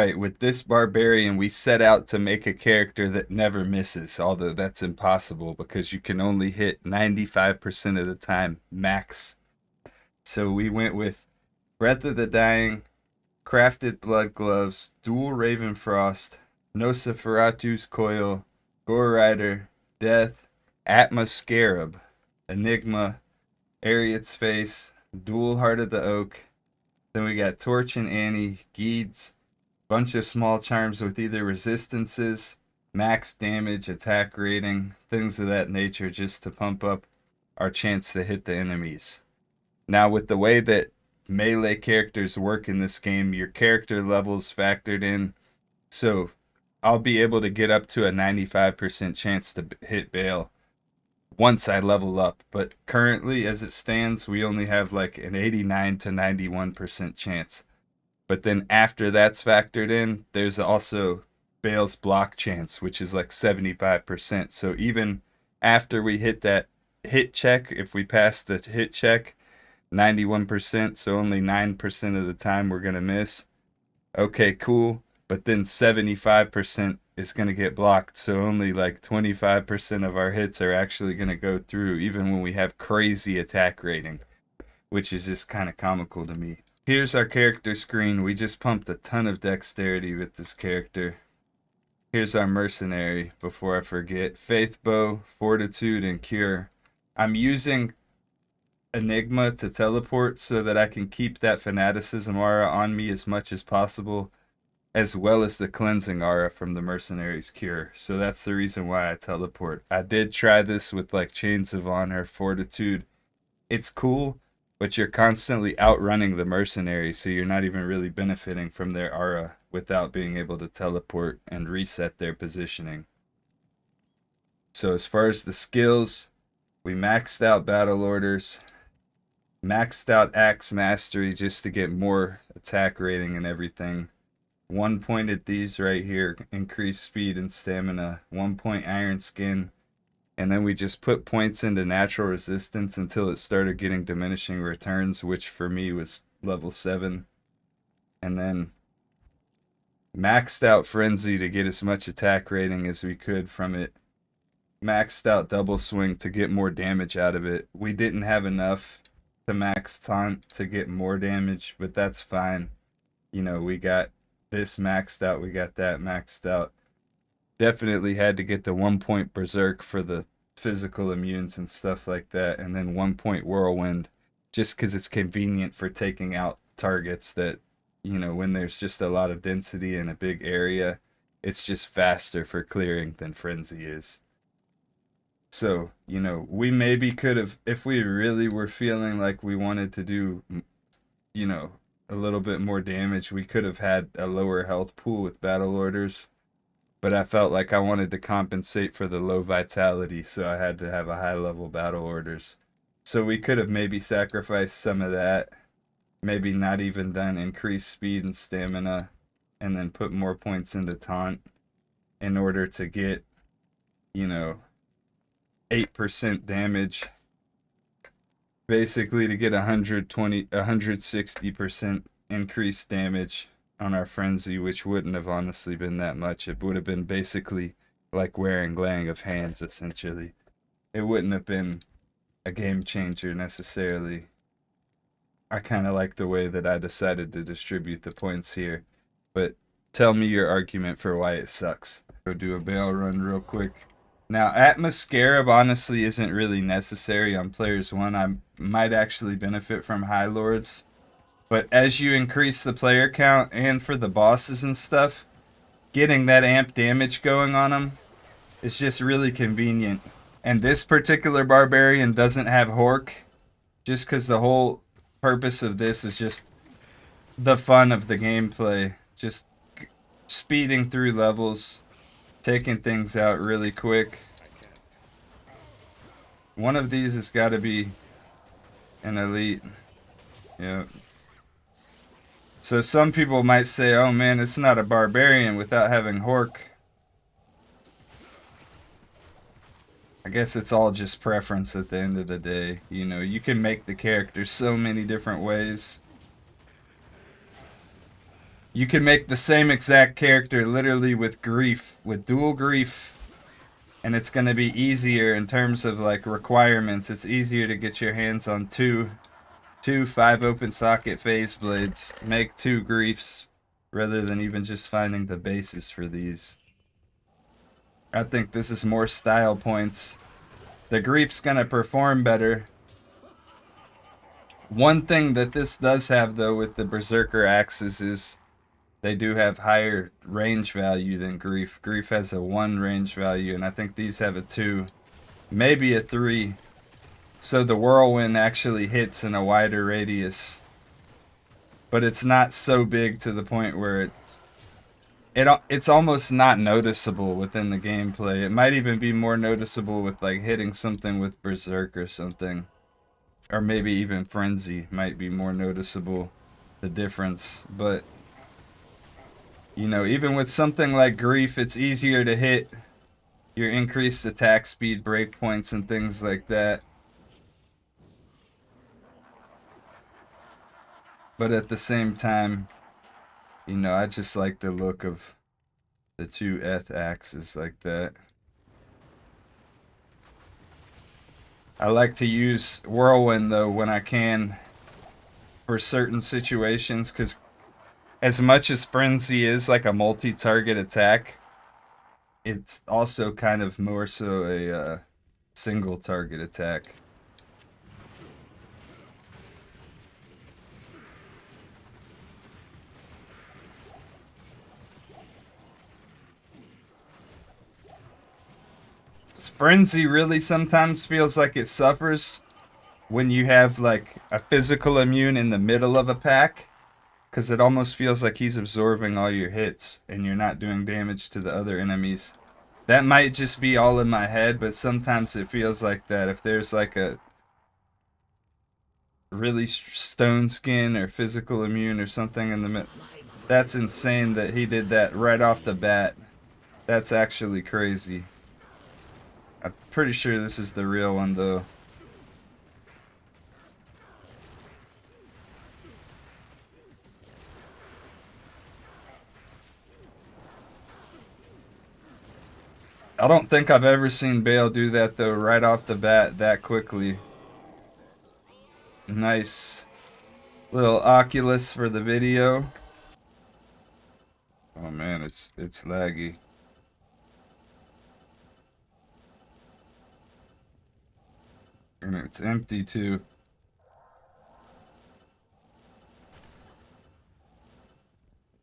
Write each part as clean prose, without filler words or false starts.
Alright, with this barbarian, we set out to make a character that never misses, although that's impossible because you can only hit 95% of the time, max. So we went with Breath of the Dying, Crafted Blood Gloves, Dual Raven Frost, Nosferatu's Coil, Gore Rider, Death, Atma Scarab, Enigma, Ariet's Face, Dual Heart of the Oak. Then we got Torch and Annie, Geeds, bunch of small charms with either resistances, max damage, attack rating, things of that nature just to pump up our chance to hit the enemies. Now with the way that melee characters work in this game, your character level's factored in, so I'll be able to get up to a 95% chance to hit Bale once I level up, but currently as it stands we only have like an 89 to 91% chance. But then after that's factored in, there's also Bale's block chance, which is like 75%. So even after we hit that hit check, if we pass the hit check, 91%, so only 9% of the time we're going to miss. Okay, cool. But then 75% is going to get blocked, so only like 25% of our hits are actually going to go through, even when we have crazy attack rating, which is just kind of comical to me. Here's our character screen. We just pumped a ton of dexterity with this character. Here's our mercenary, before I forget. Faith Bow, Fortitude, and Cure. I'm using Enigma to teleport so that I can keep that Fanaticism aura on me as much as possible, as well as the cleansing aura from the mercenary's cure. So that's the reason why I teleport. I did try this with like Chains of Honor, Fortitude. It's cool, but you're constantly outrunning the mercenaries, so you're not even really benefiting from their aura without being able to teleport and reset their positioning. So as far as the skills, we maxed out battle orders, maxed out axe mastery just to get more attack rating and everything. 1 point at these right here, increased speed and stamina. 1 point iron skin. And then we just put points into natural resistance until it started getting diminishing returns, which for me was level 7. And then maxed out Frenzy to get as much attack rating as we could from it. Maxed out Double Swing to get more damage out of it. We didn't have enough to max Taunt to get more damage, but that's fine. You know, we got this maxed out, we got that maxed out. Definitely had to get the 1 point Berserk for the physical immunes and stuff like that, and then 1 point Whirlwind just because it's convenient for taking out targets that, you know, when there's just a lot of density in a big area, it's just faster for clearing than Frenzy is. So, you know, we maybe could have, if we really were feeling like we wanted to do, you know, a little bit more damage, we could have had a lower health pool with battle orders. But I felt like I wanted to compensate for the low vitality, so I had to have a high level battle orders. So we could have maybe sacrificed some of that, maybe not even done increased speed and stamina, and then put more points into taunt in order to get, you know, 8% damage. Basically to get 160% increased damage on our Frenzy, which wouldn't have honestly been that much. It would have been basically like wearing Laying of Hands, essentially. It wouldn't have been a game changer necessarily. I kind of like the way that I decided to distribute the points here, but tell me your argument for why it sucks. Go do a Bale run real quick. Now, Atma Scarab honestly isn't really necessary on Players 1. I might actually benefit from High Lords. But as you increase the player count and for the bosses and stuff, getting that amp damage going on them is just really convenient. And this particular barbarian doesn't have Hork, just because the whole purpose of this is just the fun of the gameplay. Just speeding through levels, taking things out really quick. One of these has got to be an elite. Yeah. So some people might say, oh man, it's not a barbarian without having Hork. I guess it's all just preference at the end of the day. You know, you can make the character so many different ways. You can make the same exact character literally with grief, with dual grief, and it's going to be easier in terms of like requirements. It's easier to get your hands on two 5 open socket phase blades, make 2 griefs rather than even just finding the bases for these. I think this is more style points. The grief's gonna perform better. One thing that this does have though with the Berserker axes is they do have higher range value than grief. Grief has a 1 range value, and I think these have a 2, maybe a 3. So the whirlwind actually hits in a wider radius. But it's not so big to the point where it's almost not noticeable within the gameplay. It might even be more noticeable with like hitting something with Berserk or something. Or maybe even Frenzy might be more noticeable, the difference. But, you know, even with something like Grief, it's easier to hit your increased attack speed breakpoints and things like that. But at the same time, you know, I just like the look of the 2 axes like that. I like to use Whirlwind though when I can for certain situations, because as much as Frenzy is like a multi-target attack, it's also kind of more so a single target attack. Frenzy really sometimes feels like it suffers when you have like a physical immune in the middle of a pack, because it almost feels like he's absorbing all your hits and you're not doing damage to the other enemies. That might just be all in my head, but sometimes it feels like that. If there's like a really stone skin or physical immune or something in the middle, that's insane that he did that right off the bat. That's actually crazy. I'm pretty sure this is the real one though. I don't think I've ever seen Bale do that though, right off the bat that quickly. Nice little Oculus for the video. Oh man, it's laggy. And it's empty too.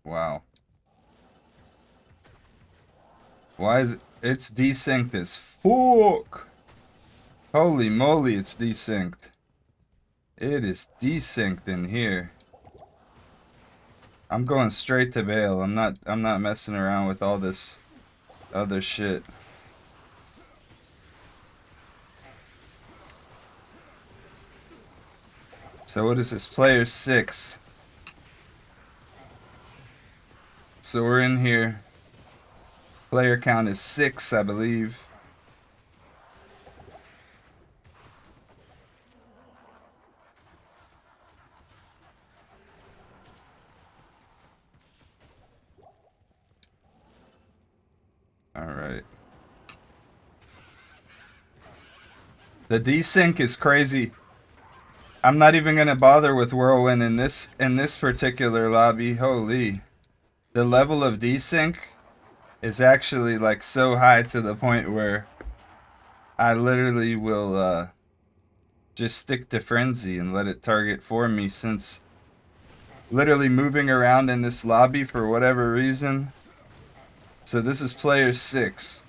Wow. Why is it? It's desynced as fuck. Holy moly, it's desynced. It is desynced in here. I'm going straight to Bale. I'm not messing around with all this other shit. So what is this? Player 6. So we're in here. Player count is 6, I believe. Alright. The desync is crazy. I'm not even gonna bother with Whirlwind in this particular lobby. Holy. The level of desync is actually like so high to the point where I literally will just stick to Frenzy and let it target for me, since literally moving around in this lobby for whatever reason. So this is player 6.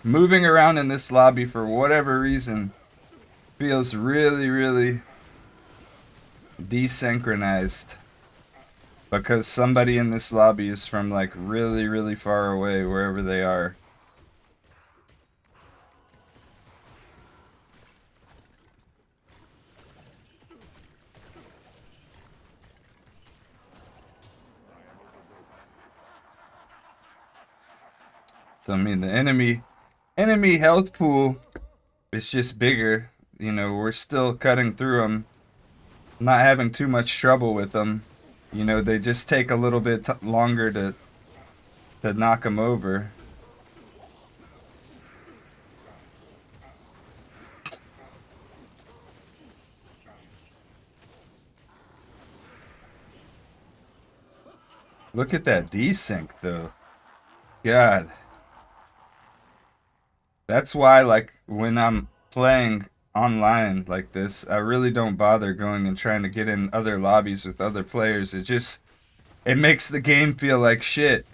Moving around in this lobby for whatever reason feels really, really desynchronized, because somebody in this lobby is from like really, really far away, wherever they are. So I mean, the enemy health pool is just bigger. You know, we're still cutting through them, not having too much trouble with them. You know, they just take a little bit longer to knock them over. Look at that desync, though. God. That's why, like, when I'm playing online like this, I really don't bother going and trying to get in other lobbies with other players. It makes the game feel like shit.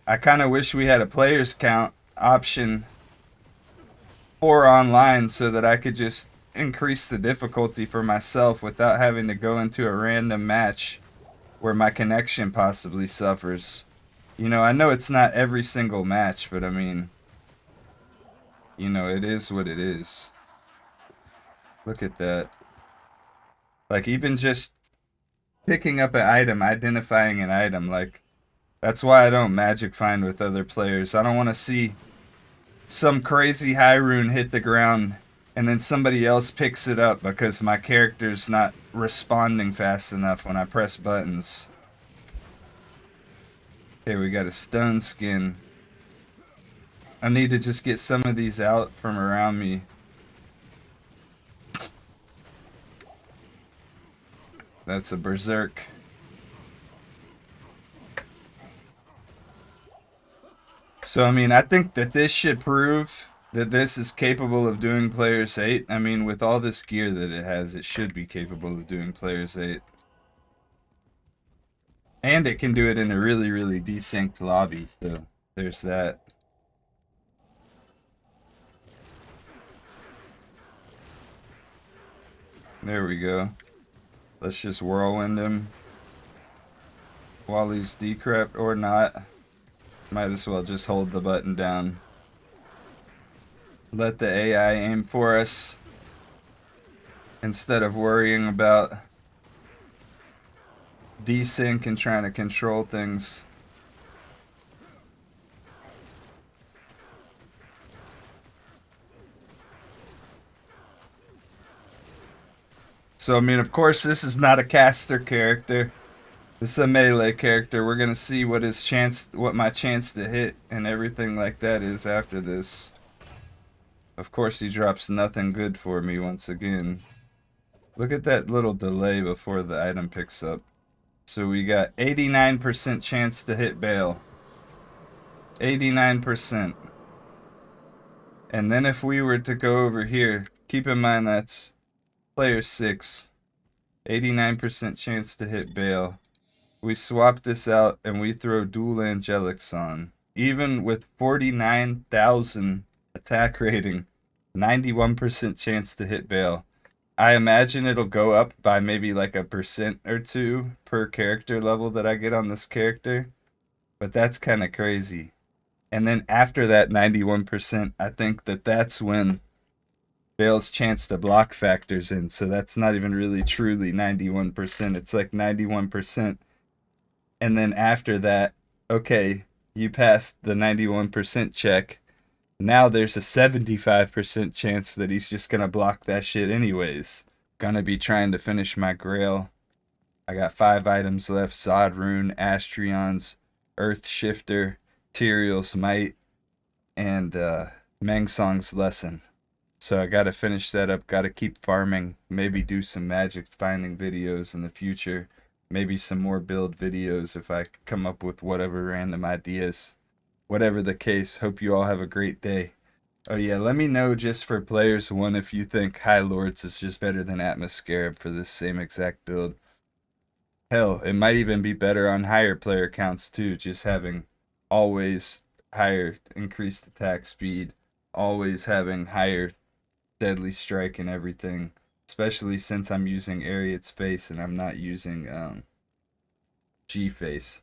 I kind of wish we had a players count option for online so that I could just increase the difficulty for myself without having to go into a random match where my connection possibly suffers. You know, I know it's not every single match, but I mean, you know, it is what it is. Look at that. Like, even just picking up an item, identifying an item, like, that's why I don't magic find with other players. I don't want to see some crazy high rune hit the ground and then somebody else picks it up because my character's not responding fast enough when I press buttons. Okay, we got a stone skin. I need to just get some of these out from around me. That's a berserk. So, I mean, I think that this should prove that this is capable of doing Players 8. I mean, with all this gear that it has, it should be capable of doing Players 8. And it can do it in a really, really desynced lobby, so there's that. There we go. Let's just whirlwind him while he's decrept or not. Might as well just hold the button down. Let the AI aim for us instead of worrying about desync and trying to control things. So, I mean, of course, this is not a caster character. This is a melee character. We're gonna see what my chance to hit and everything like that is after this. Of course, he drops nothing good for me once again. Look at that little delay before the item picks up. So we got 89% chance to hit Bale. 89%. And then if we were to go over here, keep in mind that's player 6. 89% chance to hit Bale. We swap this out and we throw dual angelics on. Even with 49,000 attack rating, 91% chance to hit Bale. I imagine it'll go up by maybe like a percent or two per character level that I get on this character. But that's kind of crazy. And then after that 91%, I think that's when Bale's chance to block factors in. So that's not even really truly 91%. It's like 91%. And then after that, okay, you passed the 91% check. Now there's a 75% chance that he's just going to block that shit anyways. Gonna be trying to finish my grail. I got 5 items left: Zod Rune, Astrion's, Earth Shifter, Tyrael's Might, and Mengsong's Lesson. So I gotta finish that up, gotta keep farming, maybe do some magic finding videos in the future, maybe some more build videos if I come up with whatever random ideas. Whatever the case, hope you all have a great day. Oh yeah, let me know just for Players 1 if you think High Lords is just better than Atmoscarab for this same exact build. Hell, it might even be better on higher player counts too, just having always higher increased attack speed, always having higher deadly strike and everything, especially since I'm using Ariat's Face and I'm not using G-Face.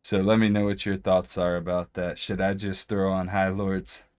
So let me know what your thoughts are about that. Should I just throw on High Lords?